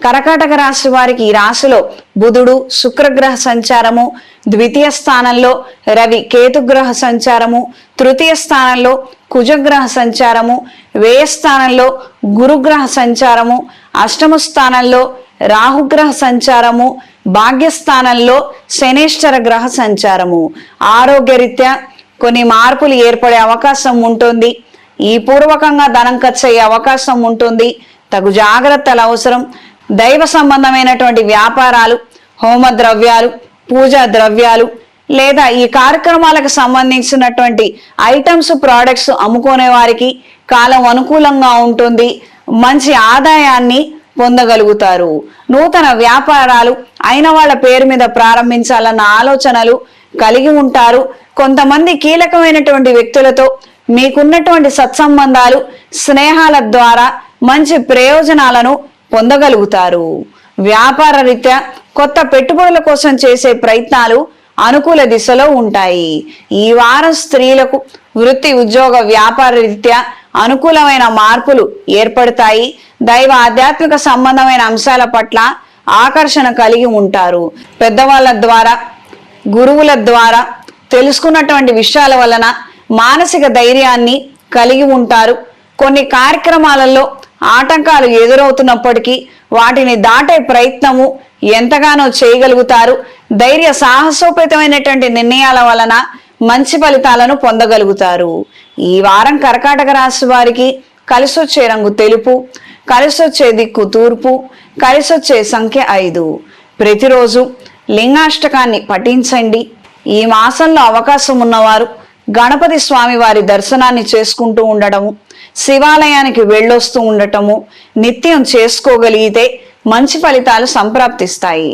కర్కాటక రాశి వారికి ఈ రాశిలో బుధుడు శుక్రగ్రహ సంచారము, ద్వితీయ స్థానంలో రవి కేతుగ్రహ సంచారము, తృతీయ స్థానంలో కుజగ్రహ సంచారము, వ్యయ స్థానంలో గురుగ్రహ సంచారము, అష్టమ స్థానంలో రాహుగ్రహ సంచారము, భాగ్యస్థానంలో శనేశ్వర గ్రహ సంచారము. ఆరోగ్యరీత్యా కొన్ని మార్పులు ఏర్పడే అవకాశం ఉంటుంది. ఈ పూర్వకంగా ధనం ఖర్చు అయ్యే అవకాశం ఉంటుంది. తగు జాగ్రత్తలు అవసరం. దైవ సంబంధమైనటువంటి వ్యాపారాలు, హోమ ద్రవ్యాలు, పూజా ద్రవ్యాలు లేదా ఈ కార్యక్రమాలకు సంబంధించినటువంటి ఐటమ్స్, ప్రోడక్ట్స్ అమ్ముకునే వారికి కాలం అనుకూలంగా ఉంటుంది. మంచి ఆదాయాన్ని పొందగలుగుతారు. నూతన వ్యాపారాలు అయిన వాళ్ళ పేరు మీద ప్రారంభించాలన్న ఆలోచనలు కలిగి ఉంటారు. కొంతమంది కీలకమైనటువంటి వ్యక్తులతో మీకున్నటువంటి సత్సంబంధాలు, స్నేహాల ద్వారా మంచి ప్రయోజనాలను పొందగలుగుతారు. వ్యాపార రీత్యా కొత్త పెట్టుబడుల కోసం చేసే ప్రయత్నాలు అనుకూల దిశలో ఉంటాయి. ఈ వారం స్త్రీలకు వృత్తి, ఉద్యోగ, వ్యాపార రీత్యా అనుకూలమైన మార్పులు ఏర్పడతాయి. దైవ ఆధ్యాత్మిక సంబంధమైన అంశాల పట్ల ఆకర్షణ కలిగి ఉంటారు. పెద్దవాళ్ళ ద్వారా, గురువుల ద్వారా తెలుసుకున్నటువంటి విషయాల వలన మానసిక ధైర్యాన్ని కలిగి ఉంటారు. కొన్ని కార్యక్రమాలలో ఆటంకాలు ఎదురవుతున్నప్పటికీ వాటిని దాటే ప్రయత్నము ఎంతగానో చేయగలుగుతారు. ధైర్య సాహసోపేతమైనటువంటి నిర్ణయాల వలన మంచి ఫలితాలను పొందగలుగుతారు. ఈ వారం కర్కాటక రాశి వారికి కలిసొచ్చే రంగు తెలుపు, కలిసొచ్చే దిక్కు తూర్పు, కలిసొచ్చే సంఖ్య 5. ప్రతిరోజు లింగాష్టకాన్ని పఠించండి. ఈ మాసంలో అవకాశం ఉన్నవారు గణపతి స్వామి వారి దర్శనాన్ని చేసుకుంటూ ఉండటము, శివాలయానికి వెళ్ళొస్తూ ఉండటము నిత్యం చేసుకోగలిగితే మంచి ఫలితాలు సంప్రాప్తిస్తాయి.